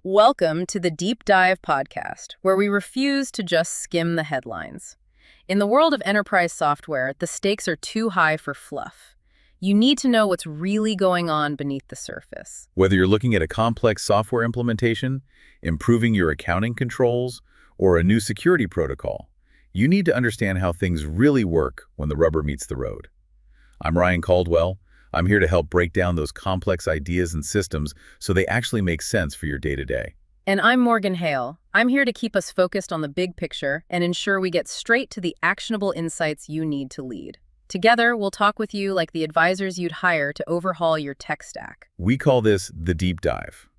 Welcome to the Deep Dive podcast, where we refuse to just skim the headlines. In the world of enterprise software, the stakes are too high for fluff. You need to know what's really going on beneath the surface. Whether you're looking at a complex software implementation, improving your accounting controls, or a new security protocol, you need to understand how things really work when the rubber meets the road. I'm Ryan Caldwell. I'm here to help break down those complex ideas and systems so they actually make sense for your day-to-day. And I'm Morgan Hale. I'm here to keep us focused on the big picture and ensure we get straight to the actionable insights you need to lead. Together, we'll talk with you like the advisors you'd hire to overhaul your tech stack. We call this the Deep Dive.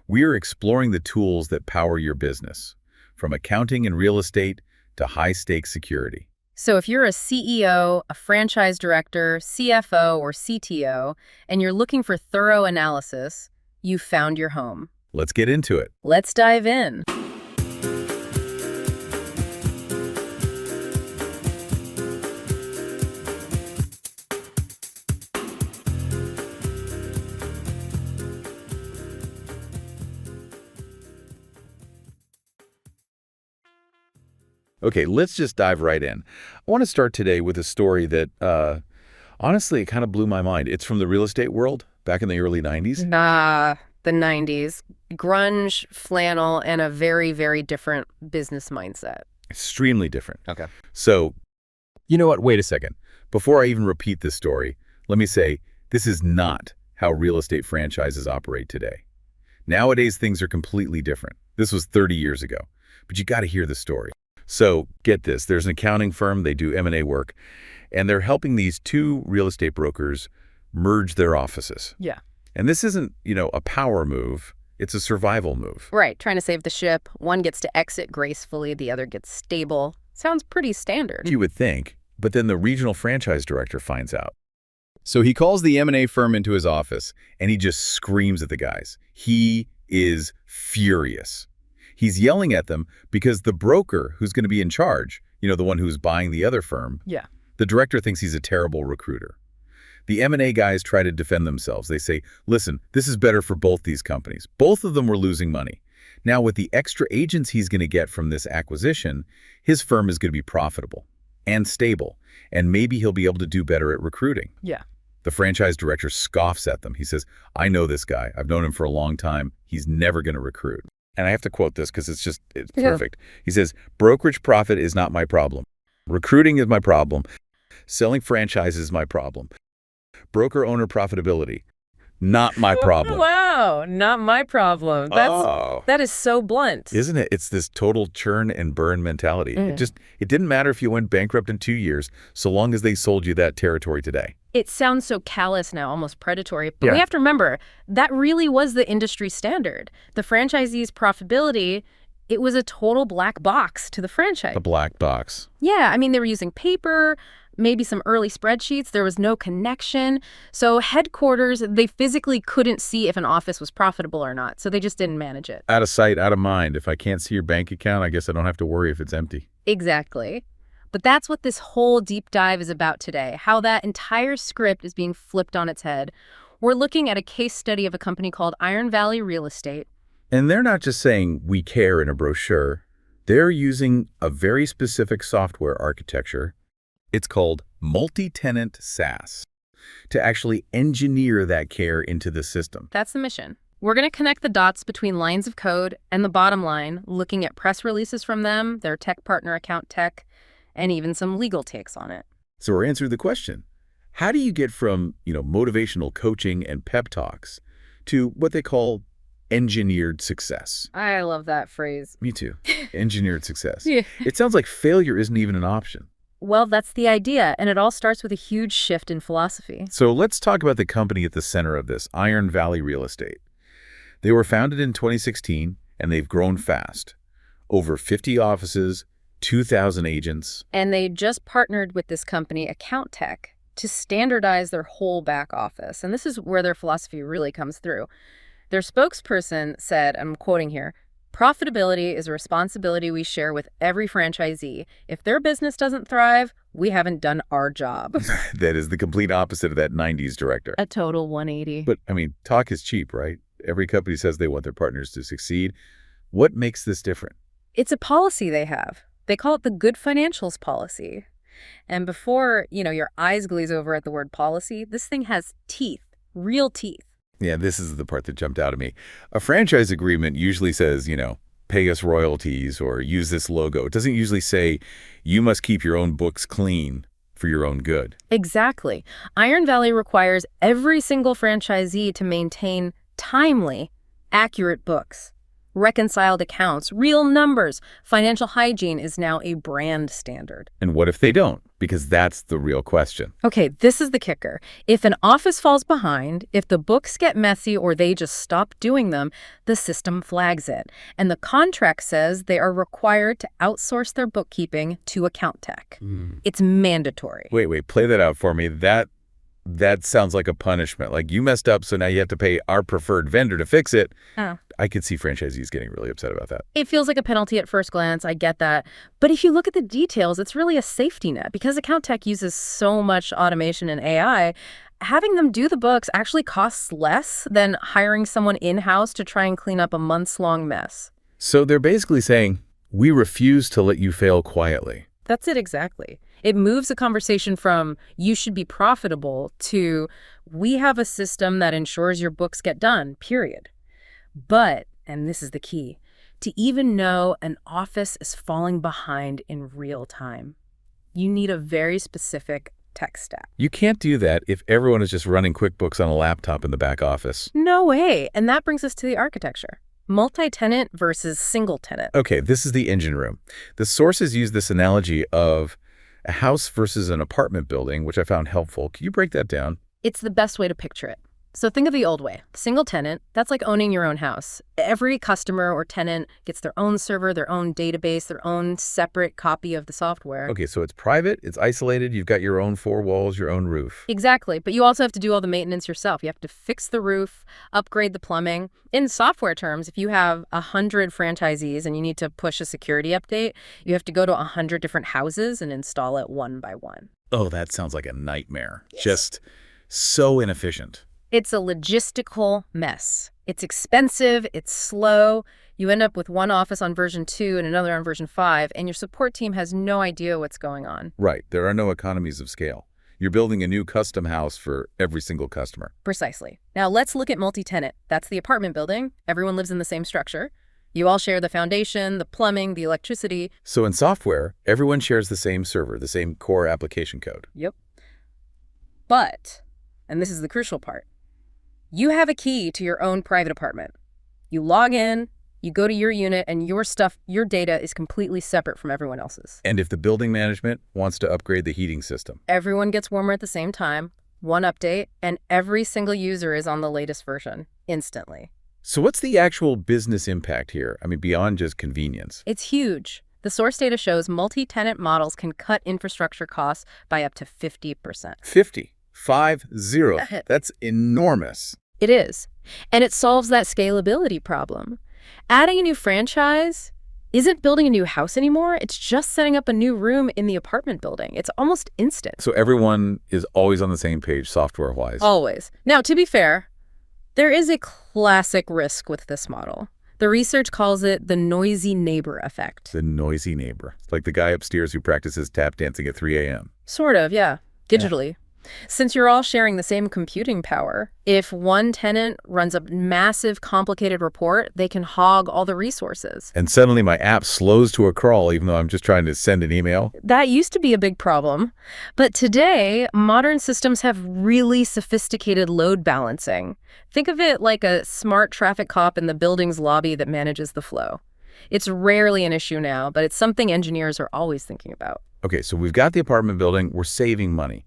We are exploring the tools that power your business, from accounting and real estate to high-stakes security. So if you're a CEO, a franchise director, CFO, or CTO, and you're looking for thorough analysis, you've found your home. Let's get into it. Let's dive in. Okay, let's just dive right in. I want to start today with a story that, honestly, it kind of blew my mind. It's from the real estate world back in the early 90s. The 90s. Grunge, flannel, and a very, very different business mindset. Extremely different. Okay. So, you know what? Wait a second. Before I even repeat this story, let me say this is not how real estate franchises operate today. Nowadays, things are completely different. This was 30 years ago, but you got to hear the story. So get this, there's an accounting firm, they do M&A work, and they're helping these two real estate brokers merge their offices. Yeah. And this isn't, a power move, it's a survival move. Right, trying to save the ship. One gets to exit gracefully, the other gets stable. Sounds pretty standard. You would think, but then the regional franchise director finds out. So he calls the M&A firm into his office, and he just screams at the guys. He is furious. He's yelling at them because the broker who's going to be in charge, the one who's buying the other firm, Yeah. the director thinks he's a terrible recruiter. The M&A guys try to defend themselves. They say, listen, this is better for both these companies. Both of them were losing money. Now, with the extra agents he's going to get from this acquisition, his firm is going to be profitable and stable, and maybe he'll be able to do better at recruiting. Yeah. The franchise director scoffs at them. He says, I know this guy. I've known him for a long time. He's never going to recruit. And I have to quote this because it's perfect. He says, brokerage profit is not my problem. Recruiting is my problem. Selling franchises is my problem. Broker owner profitability, not my problem. Wow, not my problem. That is so blunt. Isn't it? It's this total churn and burn mentality. It didn't matter if you went bankrupt in 2 years, so long as they sold you that territory today. It sounds so callous now, almost predatory, but we have to remember, that really was the industry standard. The franchisee's profitability, it was a total black box to the franchise. A black box. Yeah, they were using paper, maybe some early spreadsheets. There was no connection. So headquarters, they physically couldn't see if an office was profitable or not, so they just didn't manage it. Out of sight, out of mind. If I can't see your bank account, I guess I don't have to worry if it's empty. Exactly. But that's what this whole deep dive is about today, how that entire script is being flipped on its head. We're looking at a case study of a company called Iron Valley Real Estate. And they're not just saying we care in a brochure. They're using a very specific software architecture. It's called multi-tenant SaaS to actually engineer that care into the system. That's the mission. We're going to connect the dots between lines of code and the bottom line, looking at press releases from them, their tech partner account tech, and even some legal takes on it. So we're answering the question, how do you get from, motivational coaching and pep talks to what they call engineered success? I love that phrase. Me too. Engineered success. Yeah. It sounds like failure isn't even an option. Well, that's the idea, and it all starts with a huge shift in philosophy. So let's talk about the company at the center of this, Iron Valley Real Estate. They were founded in 2016, and they've grown fast. Over 50 offices, 2,000 agents. And they just partnered with this company, Account Tech, to standardize their whole back office. And this is where their philosophy really comes through. Their spokesperson said, I'm quoting here, profitability is a responsibility we share with every franchisee. If their business doesn't thrive, we haven't done our job. That is the complete opposite of that 90s director. A total 180. But, talk is cheap, right? Every company says they want their partners to succeed. What makes this different? It's a policy they have. They call it the good financials policy. And before, your eyes glaze over at the word policy, this thing has teeth, real teeth. Yeah, this is the part that jumped out at me. A franchise agreement usually says, pay us royalties or use this logo. It doesn't usually say you must keep your own books clean for your own good. Exactly. Iron Valley requires every single franchisee to maintain timely, accurate books, reconciled accounts, real numbers. Financial hygiene is now a brand standard. And what if they don't? Because that's the real question. Okay, this is the kicker. If an office falls behind, if the books get messy or they just stop doing them, the system flags it. And the contract says they are required to outsource their bookkeeping to account tech. It's mandatory. Wait, play that out for me. That sounds like a punishment. Like you messed up, so now you have to pay our preferred vendor to fix it. Oh. I could see franchisees getting really upset about that. It feels like a penalty at first glance. I get that. But if you look at the details, it's really a safety net. Because account tech uses so much automation and AI, having them do the books actually costs less than hiring someone in-house to try and clean up a months-long mess. So they're basically saying, we refuse to let you fail quietly. That's it exactly. It moves the conversation from you should be profitable to we have a system that ensures your books get done, period. But, and this is the key, to even know an office is falling behind in real time, you need a very specific tech stack. You can't do that if everyone is just running QuickBooks on a laptop in the back office. No way. And that brings us to the architecture. Multi-tenant versus single-tenant. Okay, this is the engine room. The sources use this analogy of a house versus an apartment building, which I found helpful. Can you break that down? It's the best way to picture it. So think of the old way. Single tenant, that's like owning your own house. Every customer or tenant gets their own server, their own database, their own separate copy of the software. Okay, so it's private, it's isolated, you've got your own four walls, your own roof. Exactly, but you also have to do all the maintenance yourself. You have to fix the roof, upgrade the plumbing. In software terms, if you have 100 franchisees and you need to push a security update, you have to go to 100 different houses and install it one by one. Oh, that sounds like a nightmare. Yes. Just so inefficient. It's a logistical mess. It's expensive, it's slow. You end up with one office on version 2 and another on version 5, and your support team has no idea what's going on. Right. There are no economies of scale. You're building a new custom house for every single customer. Precisely. Now let's look at multi-tenant. That's the apartment building. Everyone lives in the same structure. You all share the foundation, the plumbing, the electricity. So in software, everyone shares the same server, the same core application code. Yep. But, and this is the crucial part, you have a key to your own private apartment. You log in, you go to your unit, and your stuff, your data is completely separate from everyone else's. And if the building management wants to upgrade the heating system? Everyone gets warmer at the same time, one update, and every single user is on the latest version, instantly. So what's the actual business impact here? I mean, beyond just convenience. It's huge. The source data shows multi-tenant models can cut infrastructure costs by up to 50%. 50. 50. That's enormous. It is. And it solves that scalability problem. Adding a new franchise isn't building a new house anymore. It's just setting up a new room in the apartment building. It's almost instant. So everyone is always on the same page software-wise. Always. Now, to be fair, there is a classic risk with this model. The research calls it the noisy neighbor effect. The noisy neighbor. Like the guy upstairs who practices tap dancing at 3 a.m. Sort of, yeah. Digitally. Yeah. Since you're all sharing the same computing power, if one tenant runs a massive, complicated report, they can hog all the resources. And suddenly my app slows to a crawl even though I'm just trying to send an email. That used to be a big problem. But today, modern systems have really sophisticated load balancing. Think of it like a smart traffic cop in the building's lobby that manages the flow. It's rarely an issue now, but it's something engineers are always thinking about. Okay, so we've got the apartment building. We're saving money.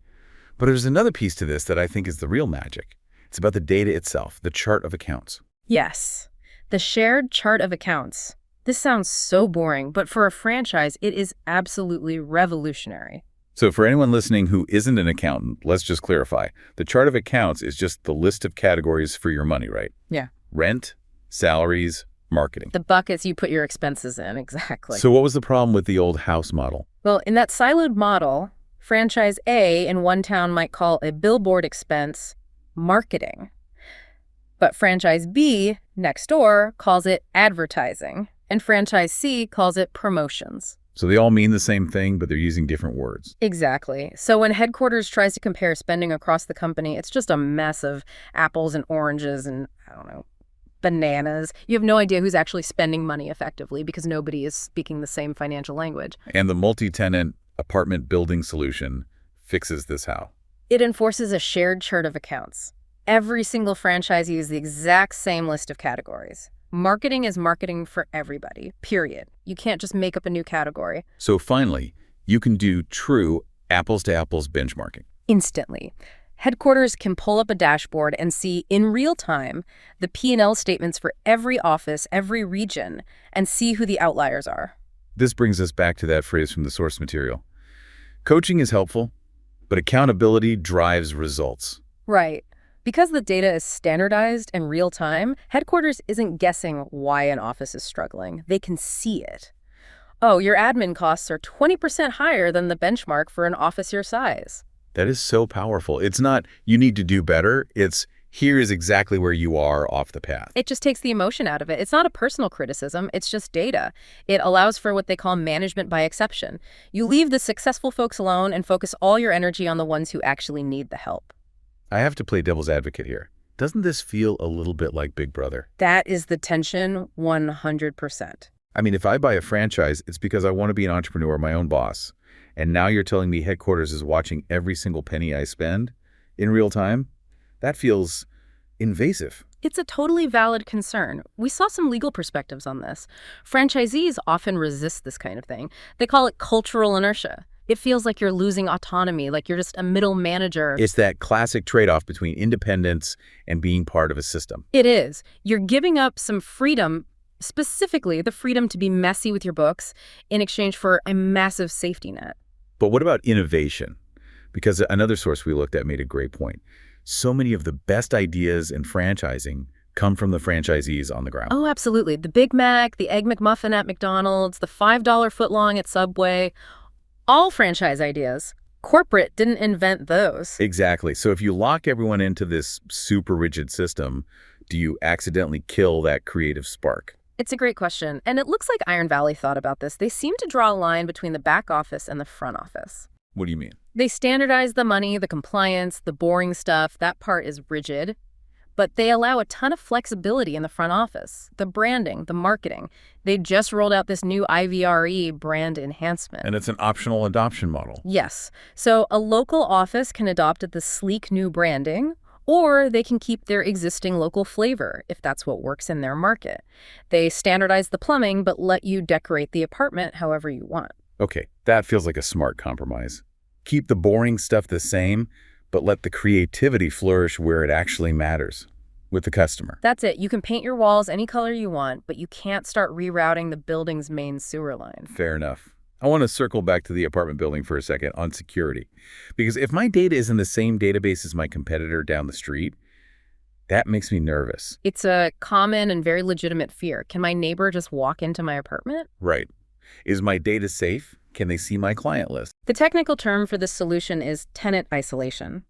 But there's another piece to this that I think is the real magic. It's about the data itself, the chart of accounts. Yes, the shared chart of accounts. This sounds so boring, but for a franchise, it is absolutely revolutionary. So for anyone listening who isn't an accountant, let's just clarify. The chart of accounts is just the list of categories for your money, right? Yeah. Rent, salaries, marketing. The buckets you put your expenses in, exactly. So what was the problem with the old house model? Well, in that siloed model, franchise A in one town might call a billboard expense marketing. But franchise B, next door, calls it advertising, and franchise C calls it promotions. So they all mean the same thing, but they're using different words. Exactly. So when headquarters tries to compare spending across the company, it's just a mess of apples and oranges and, I don't know, bananas. You have no idea who's actually spending money effectively because nobody is speaking the same financial language. And the multi-tenant apartment building solution fixes this how? It enforces a shared chart of accounts. Every single franchise uses the exact same list of categories. Marketing is marketing for everybody, period. You can't just make up a new category. So finally, you can do true apples-to-apples benchmarking. Instantly. Headquarters can pull up a dashboard and see in real time the P&L statements for every office, every region, and see who the outliers are. This brings us back to that phrase from the source material. Coaching is helpful, but accountability drives results. Right. Because the data is standardized and real time, headquarters isn't guessing why an office is struggling. They can see it. Oh, your admin costs are 20% higher than the benchmark for an office your size. That is so powerful. It's not, you need to do better. It's, here is exactly where you are off the path. It just takes the emotion out of it. It's not a personal criticism. It's just data. It allows for what they call management by exception. You leave the successful folks alone and focus all your energy on the ones who actually need the help. I have to play devil's advocate here. Doesn't this feel a little bit like Big Brother? That is the tension 100%. I mean, if I buy a franchise, it's because I want to be an entrepreneur, my own boss. And now you're telling me headquarters is watching every single penny I spend in real time? That feels invasive. It's a totally valid concern. We saw some legal perspectives on this. Franchisees often resist this kind of thing. They call it cultural inertia. It feels like you're losing autonomy, like you're just a middle manager. It's that classic trade-off between independence and being part of a system. It is. You're giving up some freedom, specifically the freedom to be messy with your books, in exchange for a massive safety net. But what about innovation? Because another source we looked at made a great point. So many of the best ideas in franchising come from the franchisees on the ground. Oh, absolutely. The Big Mac, the Egg McMuffin at McDonald's, the $5 footlong at Subway, all franchise ideas. Corporate didn't invent those. Exactly. So if you lock everyone into this super rigid system, do you accidentally kill that creative spark? It's a great question, and it looks like Iron Valley thought about this. They seem to draw a line between the back office and the front office. What do you mean? They standardize the money, the compliance, the boring stuff. That part is rigid. But they allow a ton of flexibility in the front office. The branding, the marketing. They just rolled out this new IVRE brand enhancement. And it's an optional adoption model. Yes. So a local office can adopt the sleek new branding, or they can keep their existing local flavor if that's what works in their market. They standardize the plumbing, but let you decorate the apartment however you want. Okay, that feels like a smart compromise. Keep the boring stuff the same, but let the creativity flourish where it actually matters, with the customer. That's it. You can paint your walls any color you want, but you can't start rerouting the building's main sewer line. Fair enough. I want to circle back to the apartment building for a second on security. Because if my data is in the same database as my competitor down the street, that makes me nervous. It's a common and very legitimate fear. Can my neighbor just walk into my apartment? Right. Is my data safe? Can they see my client list? The technical term for this solution is tenant isolation.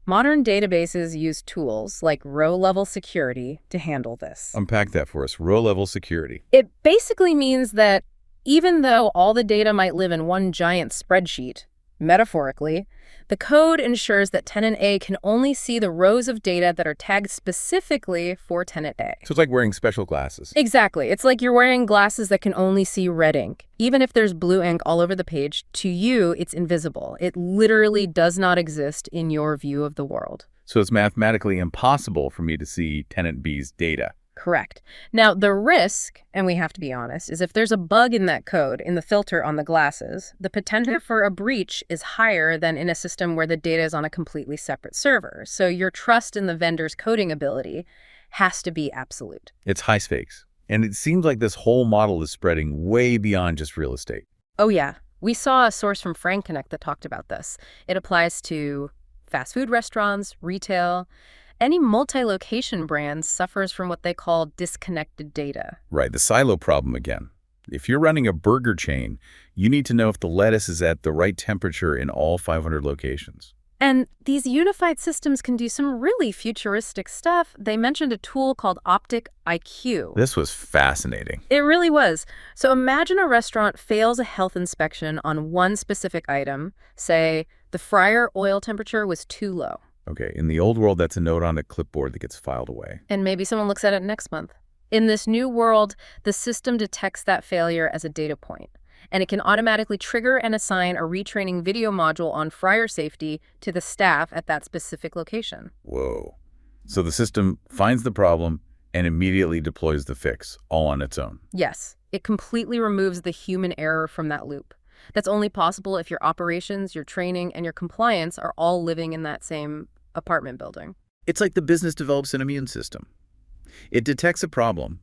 Modern databases use tools like row-level security to handle this. Unpack that for us. Row-level security. It basically means that even though all the data might live in one giant spreadsheet, metaphorically, the code ensures that tenant A can only see the rows of data that are tagged specifically for tenant A. So it's like wearing special glasses. Exactly. It's like you're wearing glasses that can only see red ink. Even if there's blue ink all over the page, to you, it's invisible. It literally does not exist in your view of the world. So it's mathematically impossible for me to see tenant B's data. Correct. Now, the risk, and we have to be honest, is if there's a bug in that code, in the filter on the glasses, the potential for a breach is higher than in a system where the data is on a completely separate server. So your trust in the vendor's coding ability has to be absolute. It's high stakes. And it seems like this whole model is spreading way beyond just real estate. Oh, yeah. We saw a source from Frank Connect that talked about this. It applies to fast food restaurants, retail. Any multi-location brand suffers from what they call disconnected data. Right, the silo problem again. If you're running a burger chain, you need to know if the lettuce is at the right temperature in all 500 locations. And these unified systems can do some really futuristic stuff. They mentioned a tool called Optic IQ. This was fascinating. It really was. So imagine a restaurant fails a health inspection on one specific item. Say, the fryer oil temperature was too low. Okay, in the old world, that's a note on a clipboard that gets filed away. And maybe someone looks at it next month. In this new world, the system detects that failure as a data point, and it can automatically trigger and assign a retraining video module on fryer safety to the staff at that specific location. Whoa. So the system finds the problem and immediately deploys the fix, all on its own. Yes, it completely removes the human error from that loop. That's only possible if your operations, your training, and your compliance are all living in that same apartment building. It's like the business develops an immune system. It detects a problem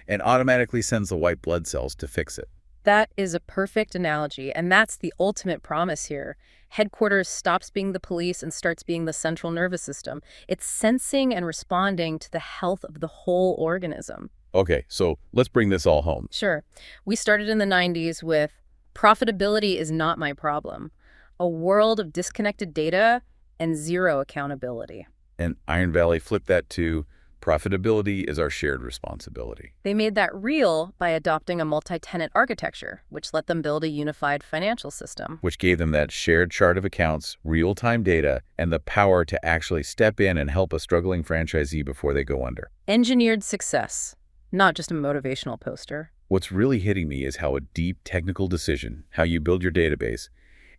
and automatically sends the white blood cells to fix it. That is a perfect analogy, and that's the ultimate promise here. Headquarters stops being the police and starts being the central nervous system. It's sensing and responding to the health of the whole organism. Okay, so let's bring this all home. Sure. We started in the 90s with profitability is not my problem, a world of disconnected data and zero accountability. And Iron Valley flipped that to profitability is our shared responsibility. They made that real by adopting a multi-tenant architecture, which let them build a unified financial system. Which gave them that shared chart of accounts, real-time data, and the power to actually step in and help a struggling franchisee before they go under. Engineered success, not just a motivational poster. What's really hitting me is how a deep technical decision, how you build your database,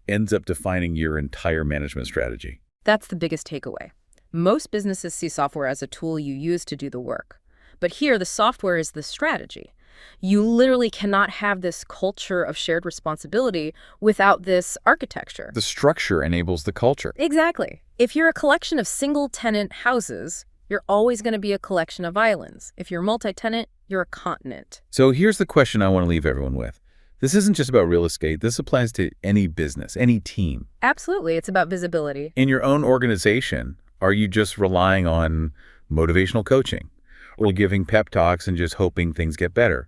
ends up defining your entire management strategy. That's the biggest takeaway. Most businesses see software as a tool you use to do the work. But here, the software is the strategy. You literally cannot have this culture of shared responsibility without this architecture. The structure enables the culture. Exactly. If you're a collection of single-tenant houses, you're always going to be a collection of islands. If you're multi-tenant, you're a continent. So here's the question I want to leave everyone with. This isn't just about real estate. This applies to any business, any team. Absolutely. It's about visibility. In your own organization, are you just relying on motivational coaching or giving pep talks and just hoping things get better?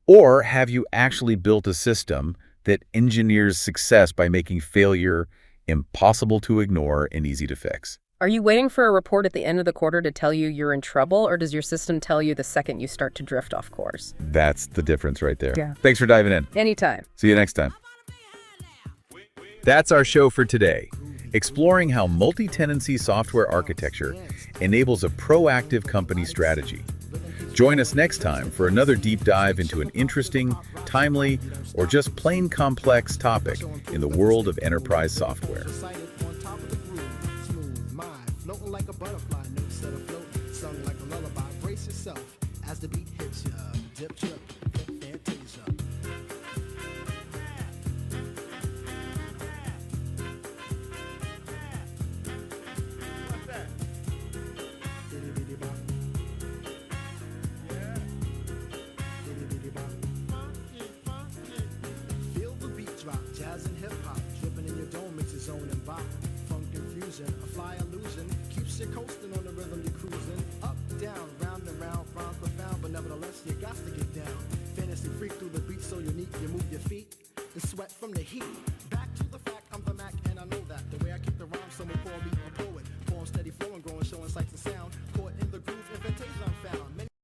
Or have you actually built a system that engineers success by making failure impossible to ignore and easy to fix? Are you waiting for a report at the end of the quarter to tell you you're in trouble, or does your system tell you the second you start to drift off course? That's the difference right there. Yeah. Thanks for diving in. Anytime. See you next time. That's our show for today. Exploring how multi-tenancy software architecture enables a proactive company strategy. Join us next time for another deep dive into an interesting, timely, or just plain complex topic in the world of enterprise software. Jazz and hip-hop, dripping in your dome makes its own and bop. Funk infusion, a fly illusion, keeps you coasting on the rhythm you're cruising. Up, down, round and round, rhymes profound, but nevertheless you got to get down. Fantasy freak through the beat so unique, you move your feet, the sweat from the heat. Back to the fact, I'm the Mac and I know that. The way I keep the rhyme, someone call me a poet. Form steady flowing, growing, showing sights and sound. Caught in the groove, invitation I'm found.